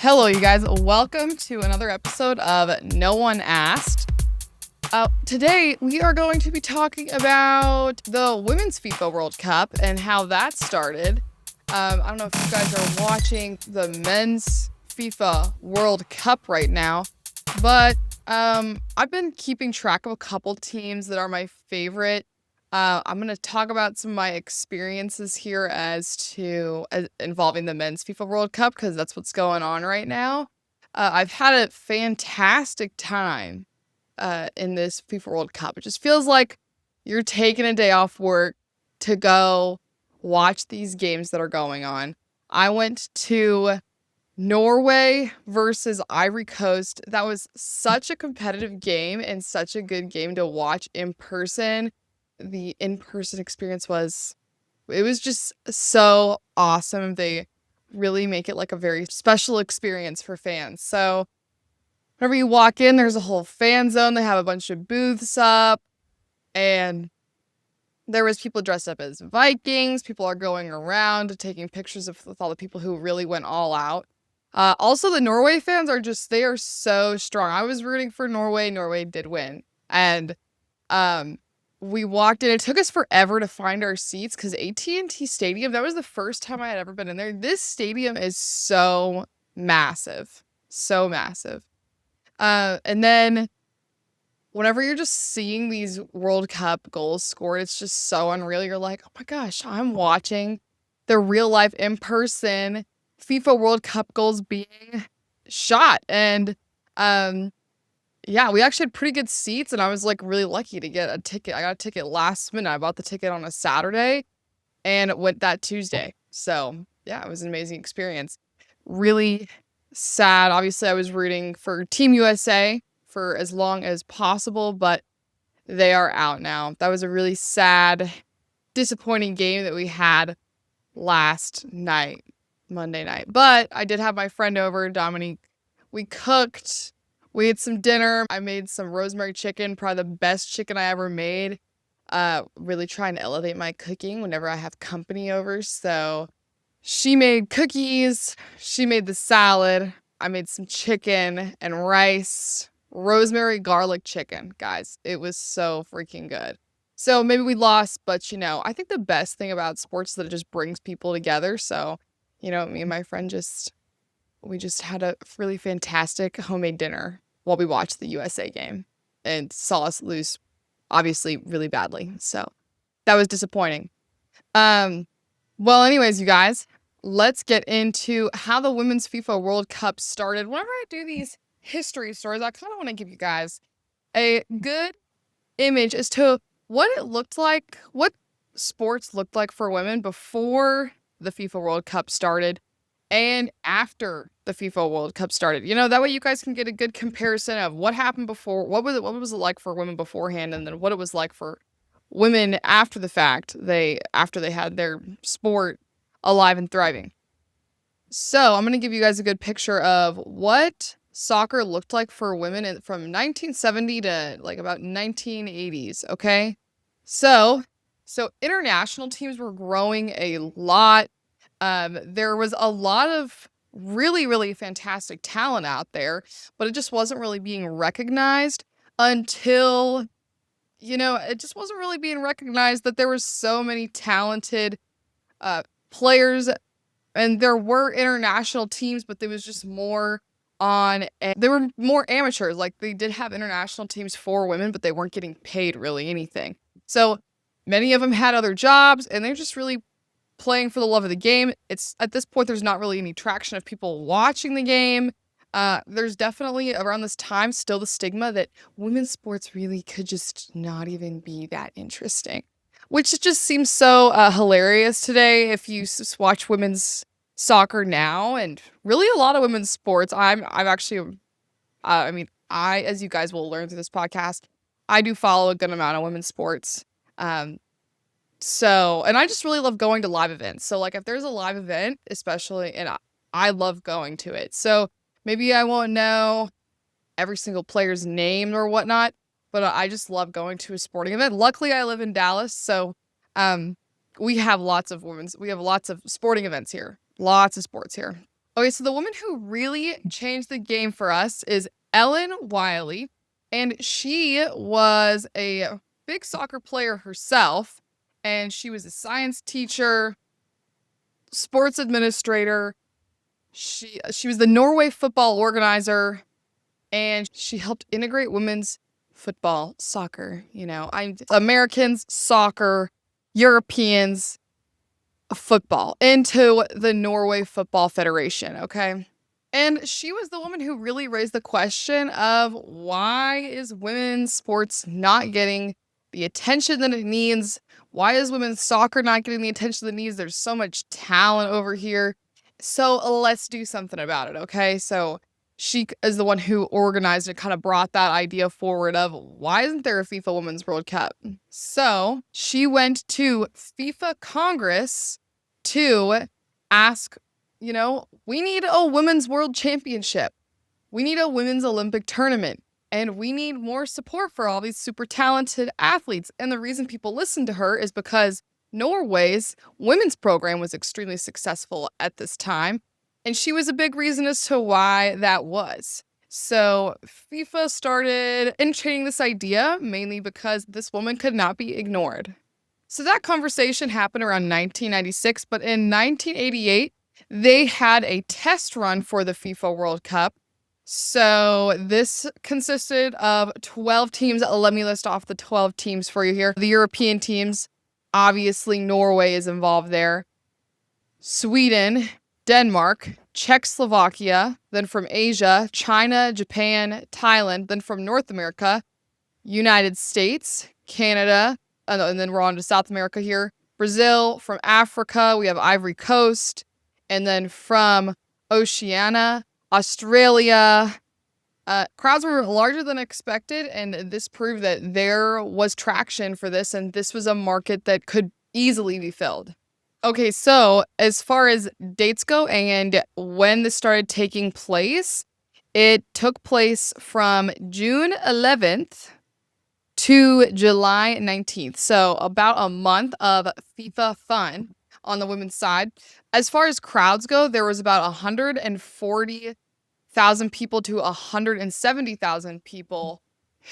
Hello, you guys. Welcome to another episode of No One Asked. Today, we are going to be talking about the Women's FIFA World Cup and how that started. I don't know if you guys are watching the Men's FIFA World Cup right now, but I've been keeping track of a couple teams that are my favorite. I'm going to talk about some of my experiences here involving the Men's FIFA World Cup because that's what's going on right now. I've had a fantastic time in this FIFA World Cup. It just feels like you're taking a day off work to go watch these games that are going on. I went to Norway versus Ivory Coast. That was such a competitive game and such a good game to watch in person. The in-person experience was just so awesome. They really make it like a very special experience for fans. So whenever you walk in, there's a whole fan zone. They have a bunch of booths up, and there was people dressed up as Vikings. People are going around taking pictures with all the people who really went all out. Also, the Norway fans they are so strong. I was rooting for Norway. Norway did win. And we walked in. It took us forever to find our seats because AT&T Stadium, that was the first time I had ever been in there. This stadium is so massive. So massive. And then whenever you're just seeing these World Cup goals scored, it's just so unreal. You're like, oh my gosh, I'm watching the real life in-person FIFA World Cup goals being shot. And yeah, we actually had pretty good seats, and I was like really lucky to get a ticket. I got a ticket last minute. I bought the ticket on a Saturday and it went that Tuesday. So yeah, it was an amazing experience. Really sad. Obviously, I was rooting for Team USA for as long as possible, but they are out now. That was a really sad, disappointing game that we had last night, Monday night. But I did have my friend over, Dominique. We cooked. We had some dinner. I made some rosemary chicken, probably the best chicken I ever made. Really trying to elevate my cooking whenever I have company over. So she made cookies. She made the salad. I made some chicken and rice. Rosemary garlic chicken, guys. It was so freaking good. So maybe we lost, but I think the best thing about sports is that it just brings people together. So, me and my friend we just had a really fantastic homemade dinner while we watched the USA game and saw us lose, obviously, really badly. So that was disappointing. Well, anyways, you guys, let's get into how the Women's FIFA World Cup started. Whenever I do these history stories, I kind of want to give you guys a good image as to what it looked like, what sports looked like for women before the FIFA World Cup started and after the FIFA World Cup started. That way you guys can get a good comparison of what happened before, what was it like for women beforehand, and then what it was like for women after the fact, after they had their sport alive and thriving. So I'm going to give you guys a good picture of what soccer looked like for women from 1970 to like about 1980s, okay? So international teams were growing a lot. There was a lot of really, really fantastic talent out there, but it just wasn't really being recognized until, it just wasn't really being recognized that there were so many talented players, and there were international teams, but there was just more they were more amateurs. Like, they did have international teams for women, but they weren't getting paid really anything. So many of them had other jobs, and they're just really playing for the love of the game. It's at this point, there's not really any traction of people watching the game. There's definitely around this time still the stigma that women's sports really could just not even be that interesting, which just seems so hilarious today. If you watch women's soccer now, and really a lot of women's sports, I'm actually, as you guys will learn through this podcast, I do follow a good amount of women's sports. And I just really love going to live events. So like if there's a live event, especially, and I love going to it. So maybe I won't know every single player's name or whatnot, but I just love going to a sporting event. Luckily, I live in Dallas, so we have lots of sporting events here. Lots of sports here. Okay, so the woman who really changed the game for us is Ellen Wiley, and she was a big soccer player herself, and she was a science teacher, sports administrator. She was the Norway football organizer, and she helped integrate women's football, soccer. I'm Americans, soccer, Europeans, football into the Norway Football Federation, okay? And she was the woman who really raised the question of why is women's sports not getting the attention that it needs? Why is women's soccer not getting the attention that it needs? There's so much talent over here. So let's do something about it, okay? So she is the one who organized and kind of brought that idea forward of why isn't there a FIFA Women's World Cup? So she went to FIFA Congress to ask, we need a women's world championship. We need a women's Olympic tournament. And we need more support for all these super talented athletes. And the reason people listened to her is because Norway's women's program was extremely successful at this time. And she was a big reason as to why that was. So FIFA started entertaining this idea mainly because this woman could not be ignored. So that conversation happened around 1996, but in 1988, they had a test run for the FIFA World Cup. So this consisted of 12 teams. Let me list off the 12 teams for you here. The European teams, obviously Norway is involved there. Sweden, Denmark, Czechoslovakia, then from Asia, China, Japan, Thailand, then from North America, United States, Canada, and then we're on to South America here. Brazil, from Africa, we have Ivory Coast, and then from Oceania, Australia. Crowds were larger than expected, and this proved that there was traction for this, and this was a market that could easily be filled. Okay, so as far as dates go and when this started taking place, it took place from June 11th to July 19th. So about a month of FIFA fun on the women's side. As far as crowds go, there was about 140,000 people to 170,000 people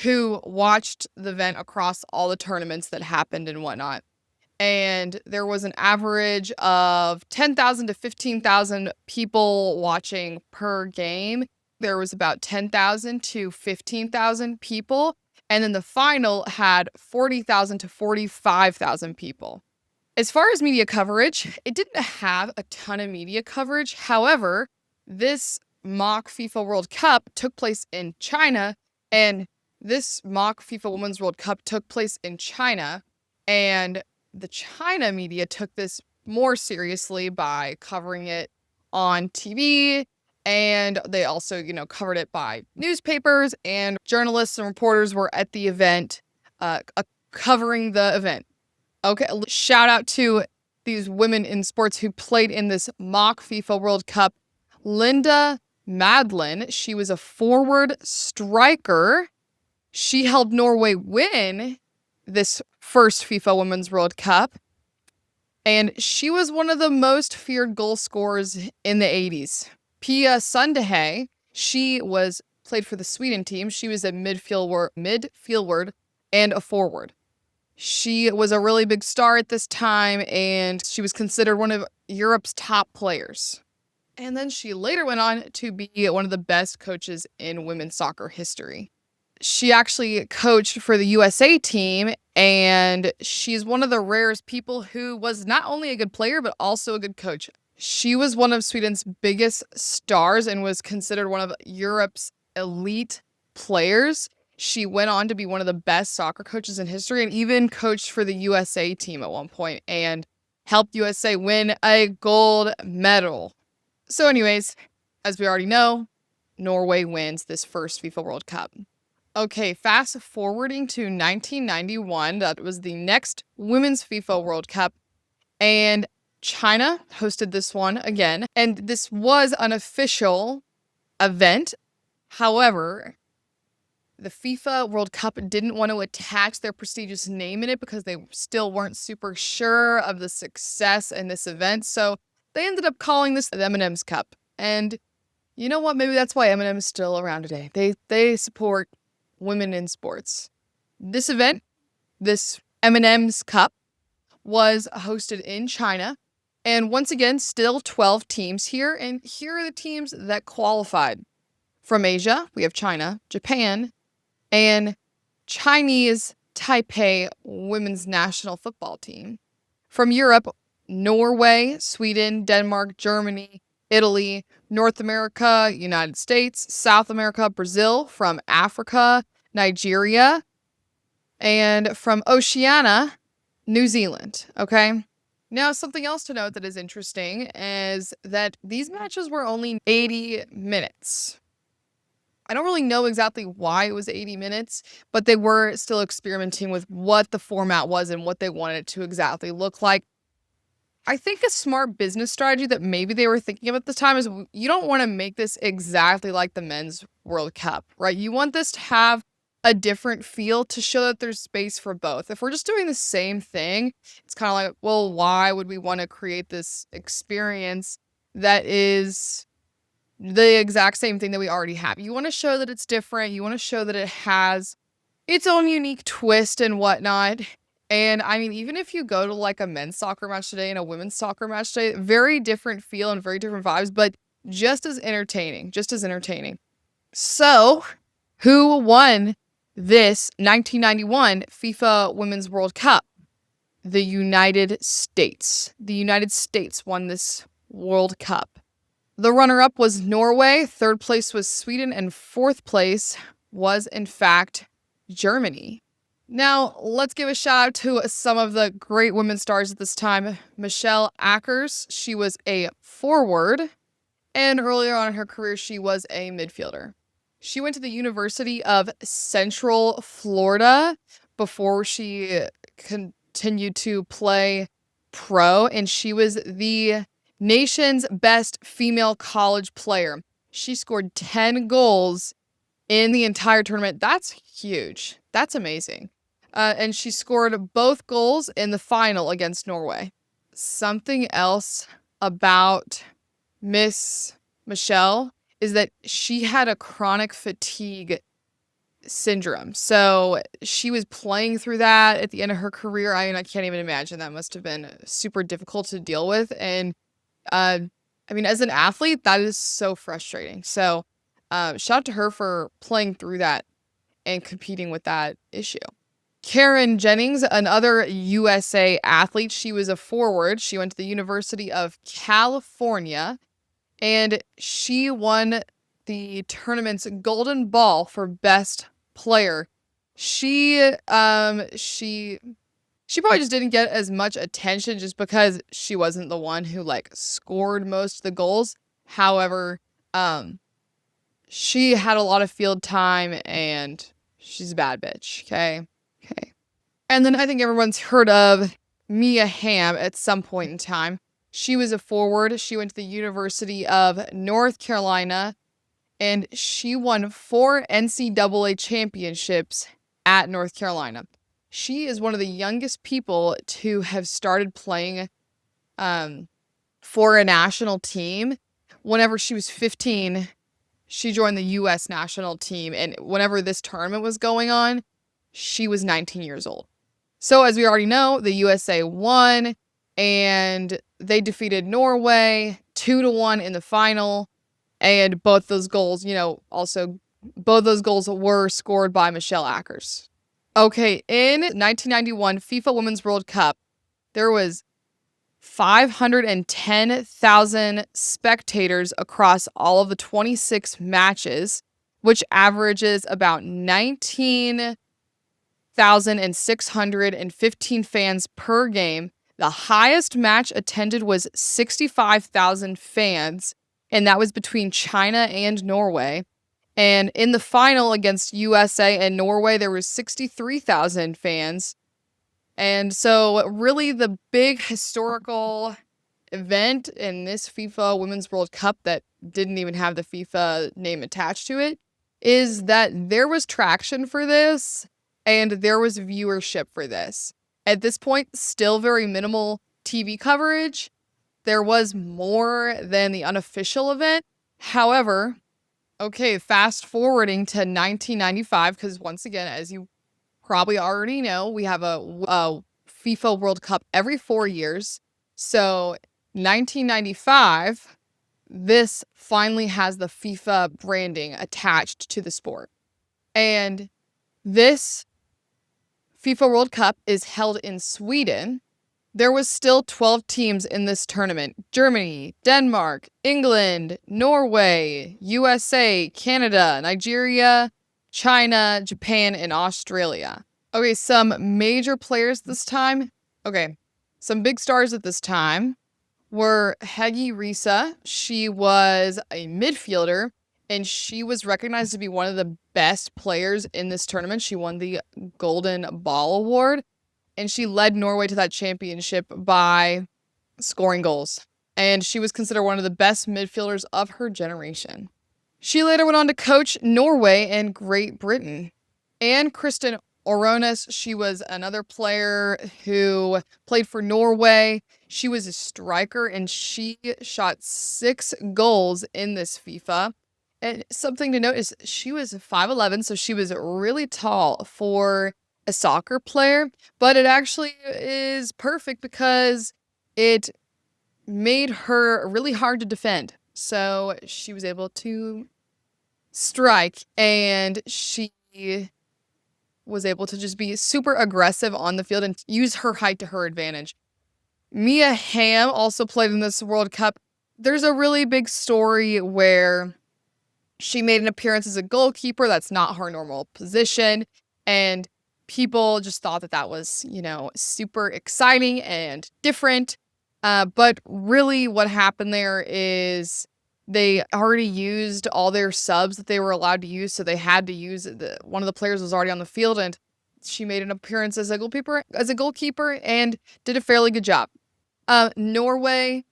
who watched the event across all the tournaments that happened and whatnot. And there was an average of 10,000 to 15,000 people watching per game. There was about 10,000 to 15,000 people. And then the final had 40,000 to 45,000 people. As far as media coverage, it didn't have a ton of media coverage. However, this mock FIFA World Cup took place in China, and this mock FIFA Women's World Cup took place in China, and the China media took this more seriously by covering it on TV, and they also, covered it by newspapers, and journalists and reporters were at the event, covering the event. Okay, shout out to these women in sports who played in this mock FIFA World Cup. Linda Madlin, she was a forward striker. She helped Norway win this first FIFA Women's World Cup. And she was one of the most feared goal scorers in the 80s. Pia Sundhage, she played for the Sweden team. She was a midfielder and a forward. She was a really big star at this time, and she was considered one of Europe's top players. And then she later went on to be one of the best coaches in women's soccer history. She actually coached for the USA team, and she's one of the rarest people who was not only a good player, but also a good coach. She was one of Sweden's biggest stars and was considered one of Europe's elite players. She went on to be one of the best soccer coaches in history and even coached for the USA team at one point and helped USA win a gold medal. So anyways, as we already know, Norway wins this first FIFA World Cup. Okay, fast forwarding to 1991, that was the next Women's FIFA World Cup, and China hosted this one again, and this was an official event. However, the FIFA World Cup didn't want to attach their prestigious name in it because they still weren't super sure of the success in this event, so they ended up calling this the M&M's Cup. And you know what? Maybe that's why Eminem is still around today. They support women in sports. This event, this Eminem's Cup, was hosted in China. And once again, still 12 teams here. And here are the teams that qualified. From Asia, we have China, Japan, and Chinese Taipei women's national football team. From Europe, Norway, Sweden, Denmark, Germany, Italy, North America, United States, South America, Brazil. From Africa, Nigeria, and from Oceania, New Zealand. Okay. Now, something else to note that is interesting is that these matches were only 80 minutes. I don't really know exactly why it was 80 minutes, but they were still experimenting with what the format was and what they wanted it to exactly look like. I think a smart business strategy that maybe they were thinking of at the time is you don't want to make this exactly like the men's World Cup, right? You want this to have a different feel to show that there's space for both. If we're just doing the same thing, it's kind of like, well, why would we want to create this experience that is the exact same thing that we already have? You want to show that it's different. You want to show that it has its own unique twist and whatnot. And I mean, even if you go to like a men's soccer match today and a women's soccer match today, very different feel and very different vibes, but just as entertaining, just as entertaining. So, who won this 1991 FIFA Women's World Cup? The United States. The United States won this World Cup. The runner-up was Norway, third place was Sweden, and fourth place was, in fact, Germany. Now, let's give a shout out to some of the great women stars at this time. Michelle Ackers, she was a forward, and earlier on in her career, she was a midfielder. She went to the University of Central Florida before she continued to play pro, and she was the nation's best female college player. She scored 10 goals in the entire tournament. That's huge. That's amazing. And she scored both goals in the final against Norway. Something else about Miss Michelle is that she had a chronic fatigue syndrome. So she was playing through that at the end of her career. I mean, I can't even imagine. That must have been super difficult to deal with. And I mean, as an athlete, that is so frustrating. So shout out to her for playing through that and competing with that issue. Karen Jennings, another USA athlete, she was a forward. She went to the University of California, and she won the tournament's Golden Ball for Best Player. She probably just didn't get as much attention just because she wasn't the one who like scored most of the goals. However, she had a lot of field time and she's a bad bitch. Okay. And then I think everyone's heard of Mia Hamm at some point in time. She was a forward. She went to the University of North Carolina, and she won 4 NCAA championships at North Carolina. She is one of the youngest people to have started playing for a national team. Whenever she was 15, she joined the U.S. national team, and whenever this tournament was going on, she was 19 years old. So as we already know, the USA won, and they defeated Norway 2-1 in the final. And both those goals, both those goals were scored by Michelle Ackers. Okay, in 1991 FIFA Women's World Cup, there was 510,000 spectators across all of the 26 matches, which averages about 19,615 fans per game. The highest match attended was 65,000 fans, and that was between China and Norway. And in the final against USA and Norway, there was 63,000 fans. And so really the big historical event in this FIFA Women's World Cup that didn't even have the FIFA name attached to it is that there was traction for this and there was viewership for this. At this point, still very minimal TV coverage. There was more than the unofficial event, However, okay, fast forwarding to 1995, because once again, as you probably already know, we have a FIFA World Cup every 4 years. So 1995, this finally has the FIFA branding attached to the sport. And this FIFA World Cup is held in Sweden. There was still 12 teams in this tournament. Germany, Denmark, England, Norway, USA, Canada, Nigeria, China, Japan, and Australia. Okay, some major players this time. Okay, some big stars at this time were Hegi Risa. She was a midfielder, and she was recognized to be one of the best players in this tournament. She won the Golden Ball Award, and she led Norway to that championship by scoring goals. And she was considered one of the best midfielders of her generation. She later went on to coach Norway and Great Britain. And Kristen Orones, she was another player who played for Norway. She was a striker, and she shot 6 goals in this FIFA. And something to note is she was 5'11", so she was really tall for a soccer player, but it actually is perfect because it made her really hard to defend. So she was able to strike, and she was able to just be super aggressive on the field and use her height to her advantage. Mia Hamm also played in this World Cup. There's a really big story where she made an appearance as a goalkeeper. That's not her normal position. And people just thought that was, super exciting and different. But really what happened there is they already used all their subs that they were allowed to use. So they had to use one of the players was already on the field, and she made an appearance as a goalkeeper and did a fairly good job. Norway,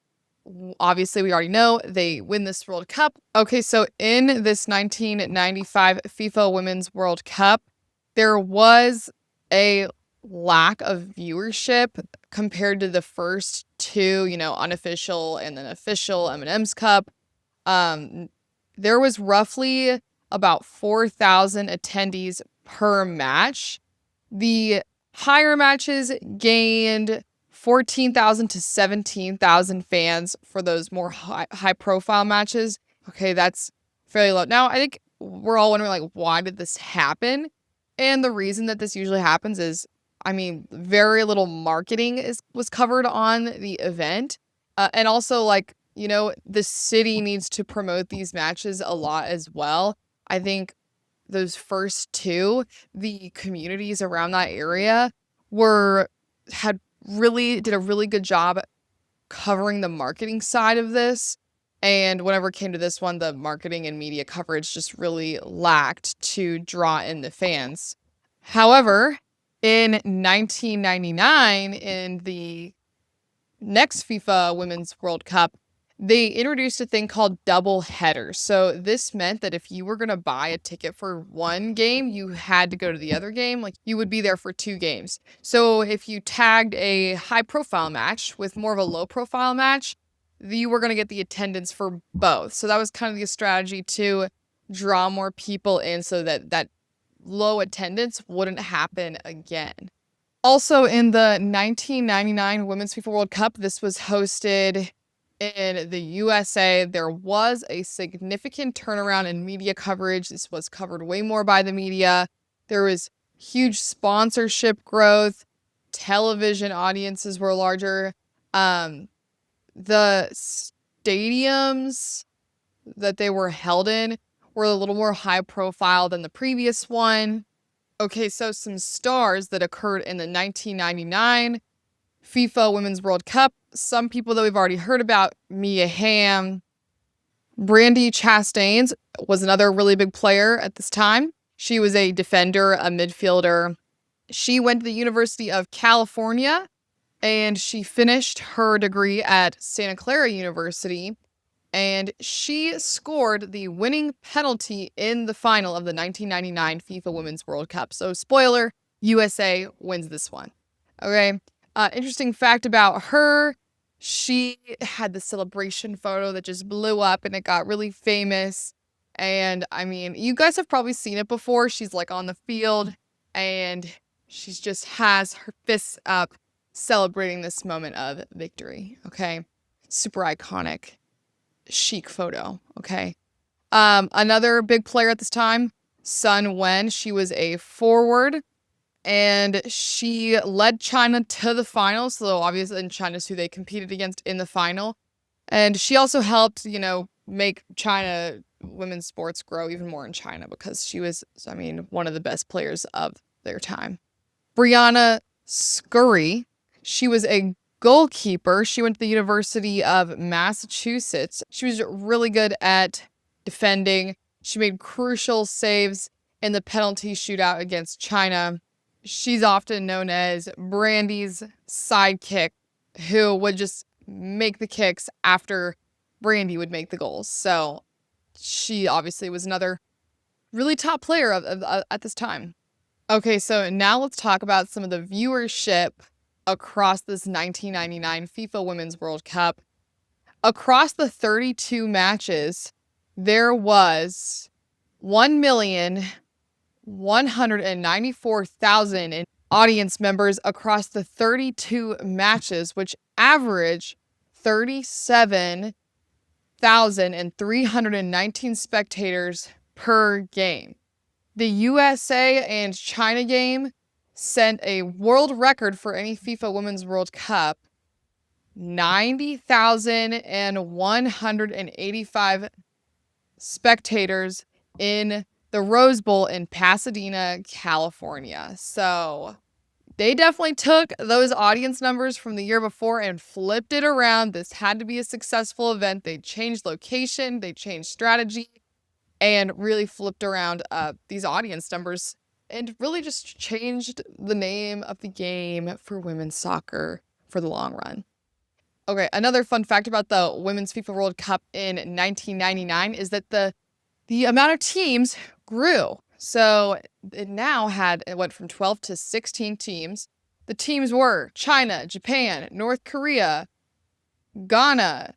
obviously we already know they win this World Cup. Okay, so in this 1995 FIFA Women's World Cup, there was a lack of viewership compared to the first two, unofficial and then official M&M's Cup. There was roughly about 4,000 attendees per match. The higher matches gained 14,000 to 17,000 fans for those more high profile matches. Okay, that's fairly low. Now, I think we're all wondering, why did this happen? And the reason that this usually happens is, very little marketing was covered on the event. And also, the city needs to promote these matches a lot as well. I think those first two, the communities around that area did a really good job covering the marketing side of this. And whenever it came to this one, the marketing and media coverage just really lacked to draw in the fans. However, in 1999, in the next FIFA Women's World Cup, they introduced a thing called double headers. So this meant that if you were going to buy a ticket for one game, you had to go to the other game. You would be there for 2 games. So if you tagged a high profile match with more of a low profile match, you were going to get the attendance for both. So that was kind of the strategy to draw more people in so that low attendance wouldn't happen again. Also, in the 1999 Women's FIFA World Cup, this was hosted in the USA. There was a significant turnaround in media coverage. This was covered way more by the media. There was huge sponsorship growth. Television audiences were larger. The stadiums that they were held in were a little more high profile than the previous one. Okay, so some stars that occurred in the 1999 FIFA Women's World Cup. Some people that we've already heard about: Mia Hamm. Brandy Chastains was another really big player at this time. She was a defender, a midfielder. She went to the University of California, and she finished her degree at Santa Clara University. And she scored the winning penalty in the final of the 1999 FIFA Women's World Cup. So, spoiler, USA wins this one. Okay. Interesting fact about her She had the celebration photo that just blew up and it got really famous. And I mean, you guys have probably seen it before. She's like on the field and she's just has her fists up celebrating this moment of victory. Okay. Super iconic, chic photo. Okay. Another big player at this time, Sun Wen. She was a forward and she led China to the finals. So obviously, in China's who they competed against in the final. And she also helped, make China women's sports grow even more in China because she was, I mean, one of the best players of their time. Brianna Scurry, she was a goalkeeper. She went to the University of Massachusetts. She was really good at defending. She made crucial saves in the penalty shootout against China. She's often known as Brandy's sidekick, who would just make the kicks after Brandy would make the goals. So she obviously was another really top player at this time. Okay, so now let's talk about some of the viewership across this 1999 FIFA Women's World Cup. Across the 32 matches, there was 1,194,000 audience members across the 32 matches, which average 37,319 spectators per game. The USA and China game set a world record for any FIFA Women's World Cup, 90,185 spectators in the Rose Bowl in Pasadena, California. So they definitely took those audience numbers from the year before and flipped it around. This had to be a successful event. They changed location, they changed strategy, and really flipped around these audience numbers and really just changed the name of the game for women's soccer for the long run. Okay, another fun fact about the Women's FIFA World Cup in 1999 is that the amount of teams grew. So it went from 12 to 16 teams. The teams were China, Japan, North Korea, Ghana,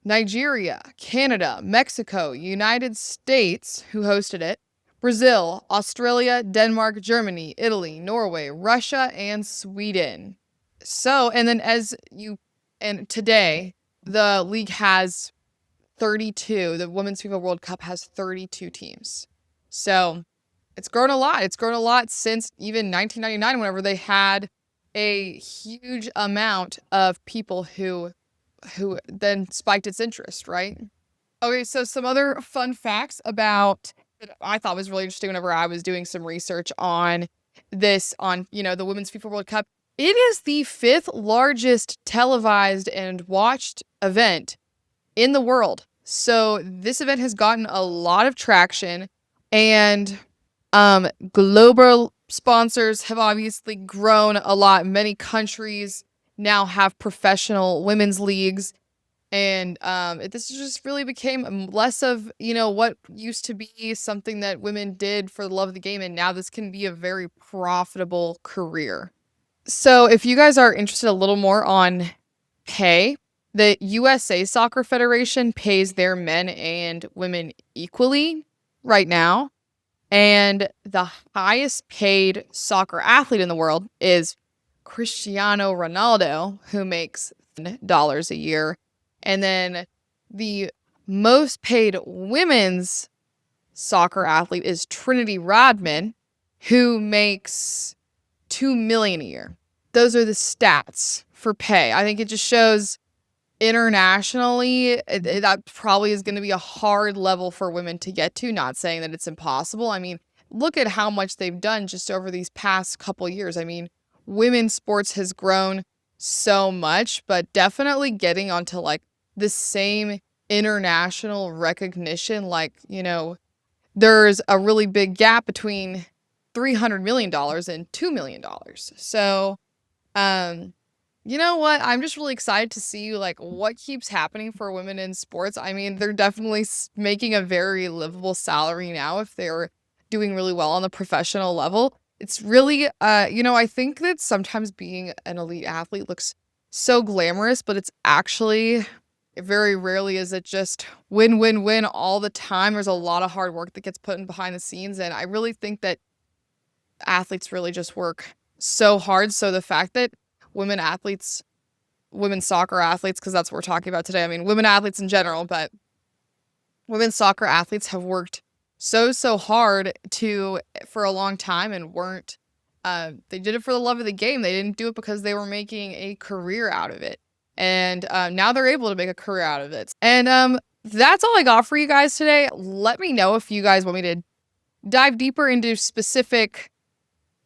Nigeria, Canada, Mexico, United States, who hosted it, Brazil, Australia, Denmark, Germany, Italy, Norway, Russia, and Sweden. So, and then and today, the league has 32. The Women's FIFA World Cup has 32 teams. So it's grown a lot. It's grown a lot since even 1999, whenever they had a huge amount of people who then spiked its interest, right? Okay, so some other fun facts about that I thought was really interesting whenever I was doing some research on this, the Women's FIFA World Cup. It is the 5th largest televised and watched event in the world. So this event has gotten a lot of traction, and global sponsors have obviously grown a lot. Many countries now have professional women's leagues, and this just really became less of what used to be something that women did for the love of the game, and now this can be a very profitable career. So if you guys are interested a little more on pay, the USA Soccer Federation pays their men and women equally right now. And the highest paid soccer athlete in the world is Cristiano Ronaldo, who makes $1,000 a year. And then the most paid women's soccer athlete is Trinity Rodman, who makes $2 million a year. Those are the stats for pay. I think it just shows internationally that probably is going to be a hard level for women to get to. Not saying that it's impossible. I mean, look at how much they've done just over these past couple years. I mean, women's sports has grown so much, but definitely getting onto like the same international recognition, there's a really big gap between $300 million and $2 million. So, you know what? I'm just really excited to see what keeps happening for women in sports. I mean, they're definitely making a very livable salary now if they're doing really well on the professional level. It's really, I think that sometimes being an elite athlete looks so glamorous, but it's actually very rarely is it just win, win, win all the time. There's a lot of hard work that gets put in behind the scenes, and I really think that athletes really just work so hard. So the fact that women athletes, women's soccer athletes, because that's what we're talking about today. I mean, women athletes in general, but women's soccer athletes have worked so hard for a long time and weren't they did it for the love of the game. They didn't do it because they were making a career out of it. And now they're able to make a career out of it. And that's all I got for you guys today. Let me know if you guys want me to dive deeper into specific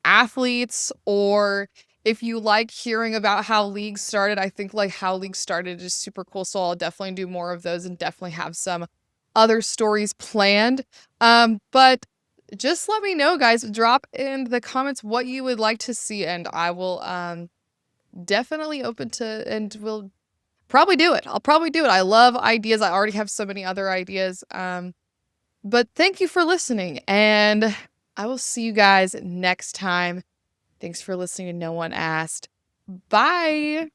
athletes, or if you like hearing about how leagues started. I think like how leagues started is super cool, so I'll definitely do more of those and definitely have some other stories planned. But just let me know, guys. Drop in the comments what you would like to see, and I will definitely open to, and will probably do it. I'll probably do it. I love ideas. I already have so many other ideas. But thank you for listening, and I will see you guys next time. Thanks for listening to No One Asked. Bye.